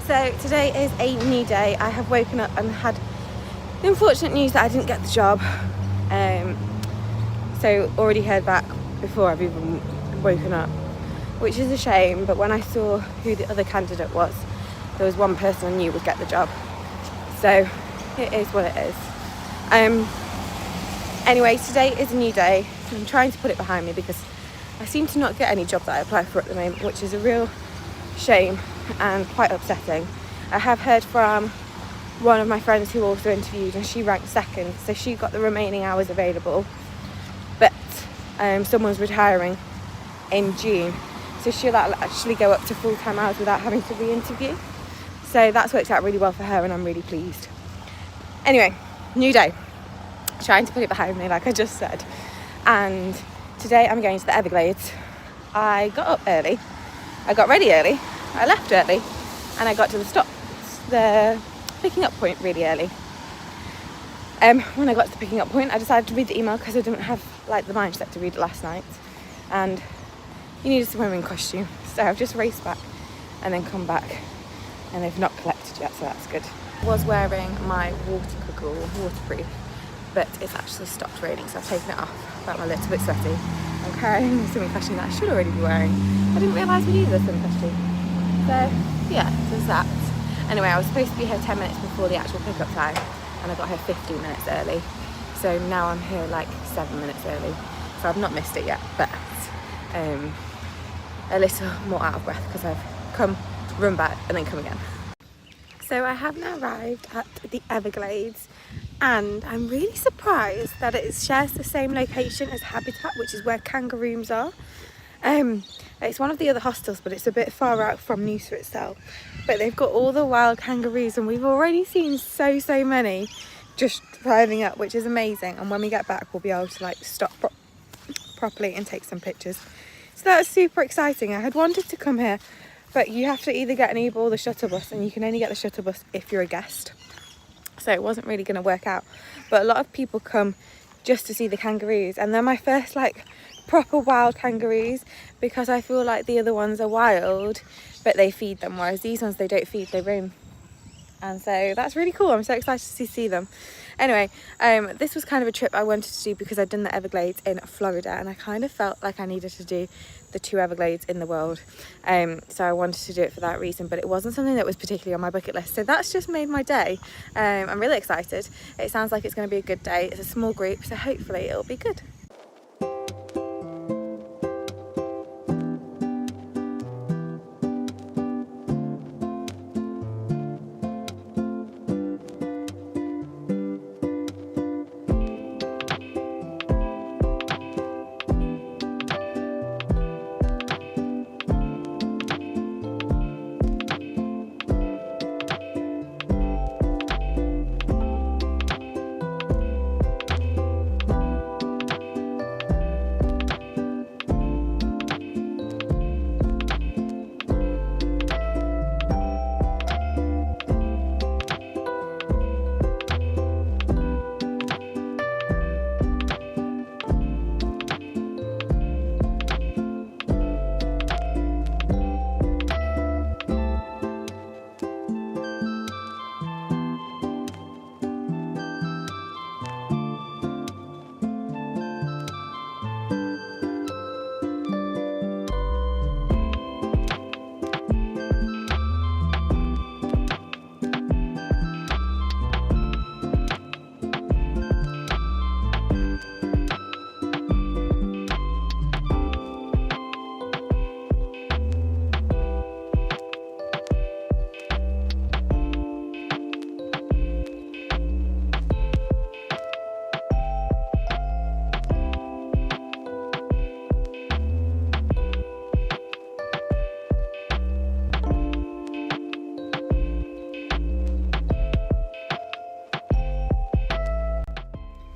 So today is a new day. I have woken up and had the unfortunate news that I didn't get the job. So already heard back before I've even woken up, which is a shame. But when I saw who the other candidate was, there was one person I knew would get the job. So it is what it is. Anyway, today is a new day. I'm trying to put it behind me because I seem to not get any job that I apply for at the moment, which is a real shame and quite upsetting. I have heard from one of my friends who also interviewed, and she ranked second, so she got the remaining hours available, but someone's retiring in June, so she'll actually go up to full-time hours without having to re-interview. So that's worked out really well for her, and I'm really pleased. Anyway, new day, trying to put it behind me like I just said. And today I'm going to the Everglades. I got up early, I got ready early, I left early, and I got to the picking up point really early. When I got to the picking up point, I decided to read the email because I didn't have the mindset to read it last night, and you need a swimming costume, so I've just raced back and then come back, and they've not collected yet, so that's good. I was wearing my waterproof, but it's actually stopped raining, so I've taken it off, but I'm a little bit sweaty. I'm carrying the swimming costume that I should already be wearing. I didn't realise we needed a swimming costume. So yeah, there's that. Anyway, I was supposed to be here 10 minutes before the actual pickup time, and I got here 15 minutes early. So now I'm here 7 minutes early. So I've not missed it yet, but a little more out of breath because I've come, run back, and then come again. So I have now arrived at the Everglades, and I'm really surprised that it shares the same location as Habitat, which is where kangaroos are. It's one of the other hostels, but it's a bit far out from Noosa itself. But they've got all the wild kangaroos, and we've already seen so many just driving up, which is amazing. And when we get back, we'll be able to stop properly and take some pictures. So that was super exciting. I had wanted to come here, but you have to either get an Uber or the shuttle bus, and you can only get the shuttle bus if you're a guest. So it wasn't really going to work out. But a lot of people come just to see the kangaroos, and they're my first proper wild kangaroos, because I feel like the other ones are wild but they feed them, whereas these ones they don't feed, they roam. And so that's really cool. I'm so excited to see them. Anyway, this was kind of a trip I wanted to do because I'd done the Everglades in Florida, and I kind of felt like I needed to do the 2 Everglades in the world. So I wanted to do it for that reason, but it wasn't something that was particularly on my bucket list. So that's just made my day. I'm really excited. It sounds like it's going to be a good day. It's a small group, so hopefully it'll be good.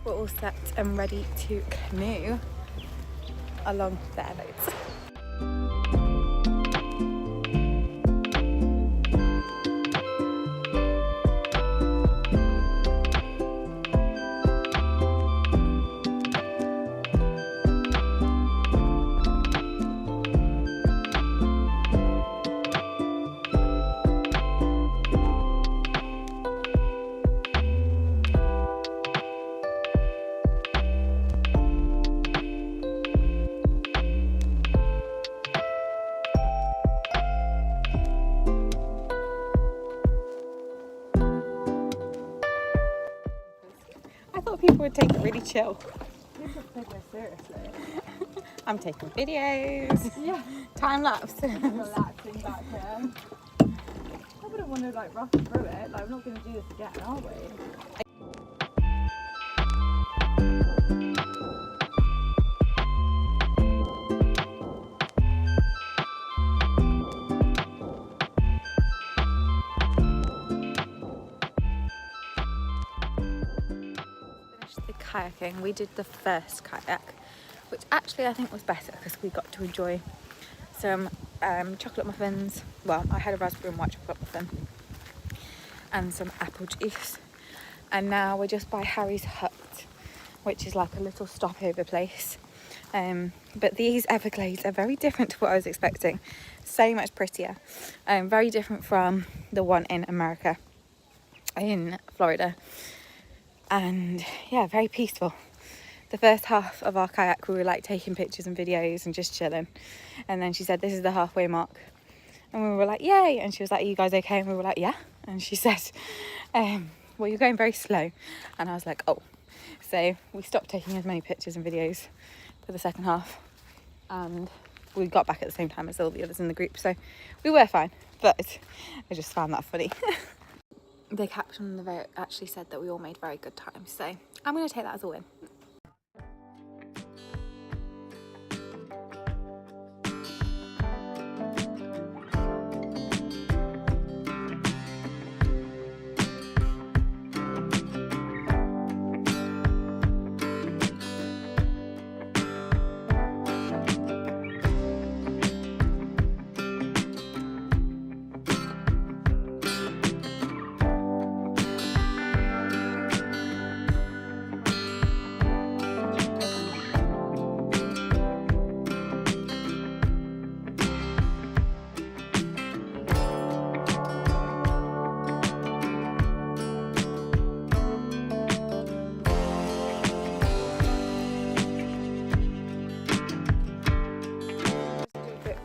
All set and ready to canoe along the Everglades. thought people would take it really chill. People take it seriously. I'm taking videos. Yeah. Time lapse. Relaxing back here. I would have wanted like rush through it. Like, we're not going to do this again, are we? The kayaking, we did the first kayak, which actually I think was better because we got to enjoy some chocolate muffins. Well, I had a raspberry and white chocolate muffin and some apple juice, and now we're just by Harry's Hut, which is like a little stopover place. But these Everglades are very different to what I was expecting. So much prettier. Very different from the one in America, in Florida. And yeah, very peaceful. The first half of our kayak we were like taking pictures and videos and just chilling, and then she said this is the halfway mark, and we were like yay, and she was like, are you guys okay? And we were like yeah, and she said well, you're going very slow, and I was like oh. So we stopped taking as many pictures and videos for the second half, and we got back at the same time as all the others in the group, so we were fine, but I just found that funny. The caption on the vote actually said that we all made very good time, so I'm going to take that as a win.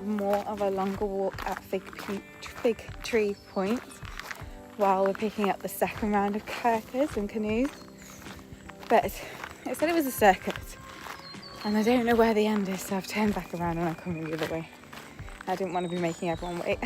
More of a longer walk at Fig Tree Point while we're picking up the second round of kayakers and canoes, but it said it was a circuit and I don't know where the end is, so I've turned back around and I'm coming the other way. I didn't want to be making everyone wait.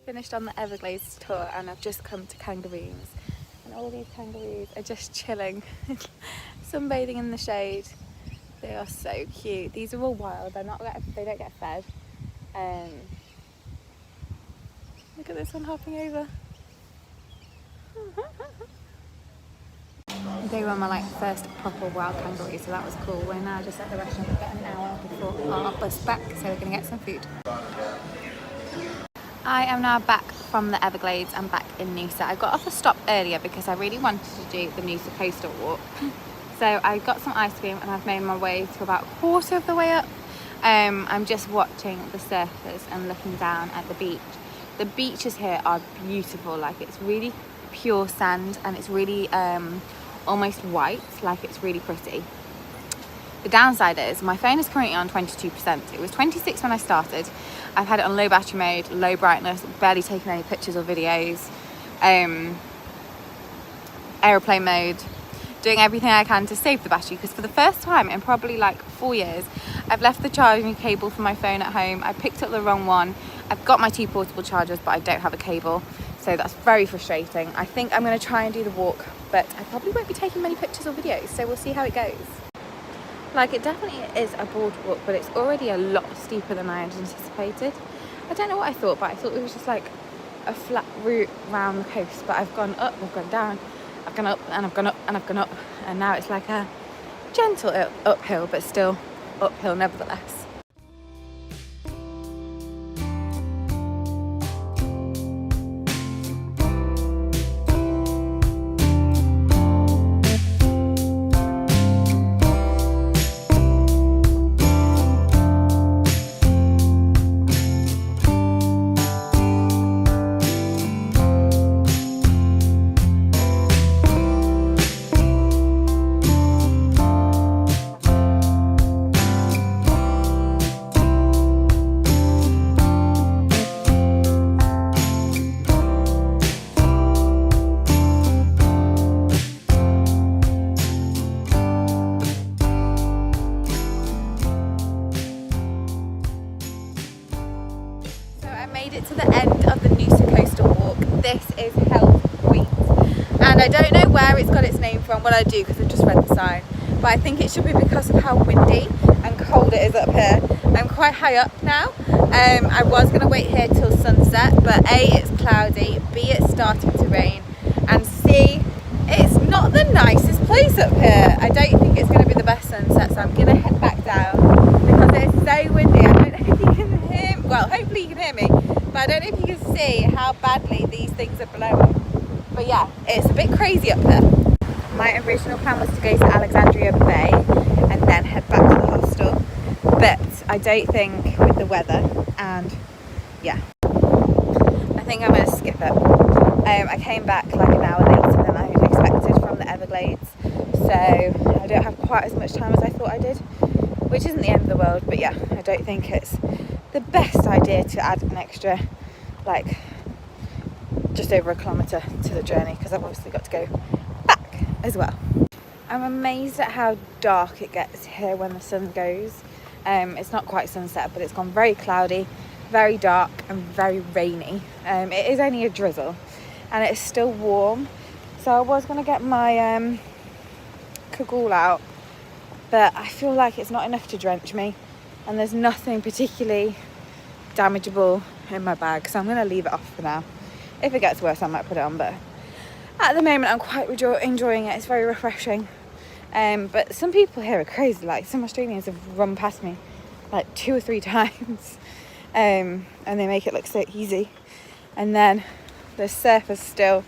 Finished on the Everglades tour and I've just come to kangaroos, and all these kangaroos are just chilling sunbathing in the shade. They are so cute. These are all wild, they don't get fed. Look at this one hopping over. They were my first proper wild kangaroo, so that was cool. We're now just at the restaurant about an hour before our bus back, so we're gonna get some food. I am now back from the Everglades. I'm back in Noosa. I got off a stop earlier because I really wanted to do the Noosa Coastal Walk. So I got some ice cream and I've made my way to about a quarter of the way up. I'm just watching the surfers and looking down at the beach. The beaches here are beautiful, like it's really pure sand and it's really almost white, like it's really pretty. The downside is my phone is currently on 22%. It was 26 when I started. I've had it on low battery mode, low brightness, barely taken any pictures or videos, airplane mode, doing everything I can to save the battery, because for the first time in probably like 4 years I've left the charging cable for my phone at home. I picked up the wrong one. I've got my 2 portable chargers but I don't have a cable, so that's very frustrating. I think I'm going to try and do the walk, but I probably won't be taking many pictures or videos, so we'll see how it goes. Like, it definitely is a boardwalk, but it's already a lot steeper than I had anticipated. I don't know what I thought, but I thought it was just like a flat route around the coast, but I've gone up, I've gone down, I've gone up and I've gone up and I've gone up, and now it's like a gentle uphill, but still uphill nevertheless. Made it to the end of the Noosa Coastal Walk. This is Hell's Point, and I don't know where it's got its name from. Well, I do, because I've just read the sign, but I think it should be because of how windy and cold it is up here. I'm quite high up now. I was going to wait here till sunset, but A, it's cloudy, B, it's starting to rain, and C, it's not the nicest place up here. I don't think it's going to be the best sunset, so I'm going to head back down because it's so windy. I don't know if you can hear me. Well, hopefully you can hear me, but I don't know if you can see how badly these things are blowing. But yeah, it's a bit crazy up here. My original plan was to go to Alexandria Bay and then head back to the hostel, but I don't think with the weather, and yeah, I think I'm going to skip it. I came back like an hour later than I had expected from the Everglades, so I don't have quite as much time as I thought I did, which isn't the end of the world, but yeah, I don't think it's the best idea to add an extra, like, just over a kilometre to the journey, because I've obviously got to go back as well. I'm amazed at how dark it gets here when the sun goes. It's not quite sunset, but it's gone very cloudy, very dark and very rainy. It is only a drizzle and it's still warm, so I was going to get my cagoule out, but I feel like it's not enough to drench me, and there's nothing particularly damageable in my bag, so I'm going to leave it off for now. If it gets worse I might put it on, but at the moment I'm quite enjoying it. It's very refreshing. But some people here are crazy. Like, some Australians have run past me like 2 or 3 times, and they make it look so easy, and then the surfers still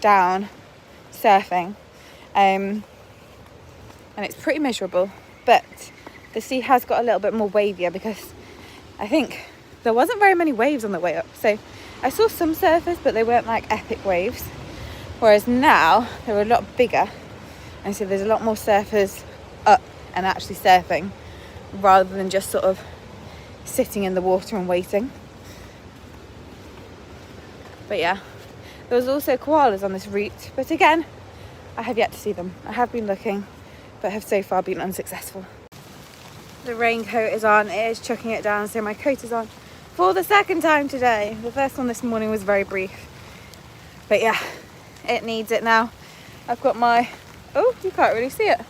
down surfing, and it's pretty miserable, but the sea has got a little bit more wavier because I think there wasn't very many waves on the way up, so I saw some surfers but they weren't like epic waves, whereas now they're a lot bigger, and so there's a lot more surfers up and actually surfing rather than just sort of sitting in the water and waiting. But yeah, there was also koalas on this route, but again I have yet to see them. I have been looking but have so far been unsuccessful. The raincoat is on, it is chucking it down, so my coat is on for the second time today. The first one this morning was very brief, but yeah, it needs it now. I've got my, oh, you can't really see it,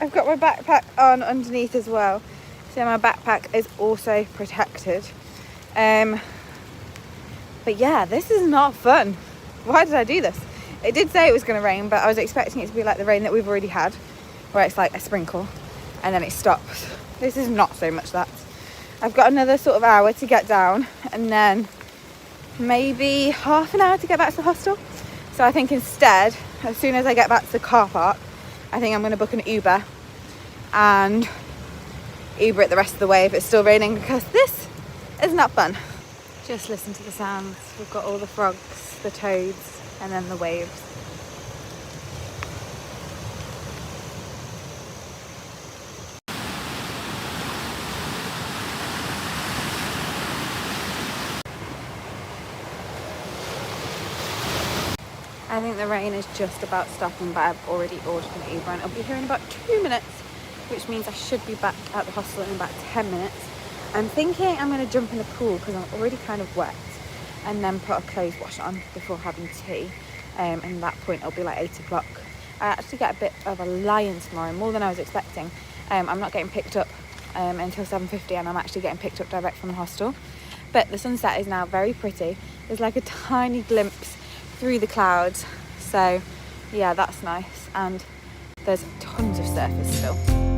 I've got my backpack on underneath as well, so my backpack is also protected. But yeah, this is not fun. Why did I do this? It did say it was going to rain, but I was expecting it to be like the rain that we've already had, where it's like a sprinkle and then it stops. This is not so much that. I've got another sort of hour to get down, and then maybe half an hour to get back to the hostel. So I think instead, as soon as I get back to the car park, I think I'm going to book an Uber and Uber it the rest of the way if it's still raining, because this is not fun. Just listen to the sounds. We've got all the frogs, the toads, and then the waves. I think the rain is just about stopping, but I've already ordered an Uber and I'll be here in about 2 minutes, which means I should be back at the hostel in about 10 minutes. I'm thinking I'm going to jump in the pool because I'm already kind of wet, and then put a clothes wash on before having tea. And at that point it'll be like 8 o'clock. I actually get a bit of a lie-in tomorrow, more than I was expecting. I'm not getting picked up until 7:50, and I'm actually getting picked up direct from the hostel. But the sunset is now very pretty. There's like a tiny glimpse through the clouds, so yeah, that's nice, and there's tons of surfers still.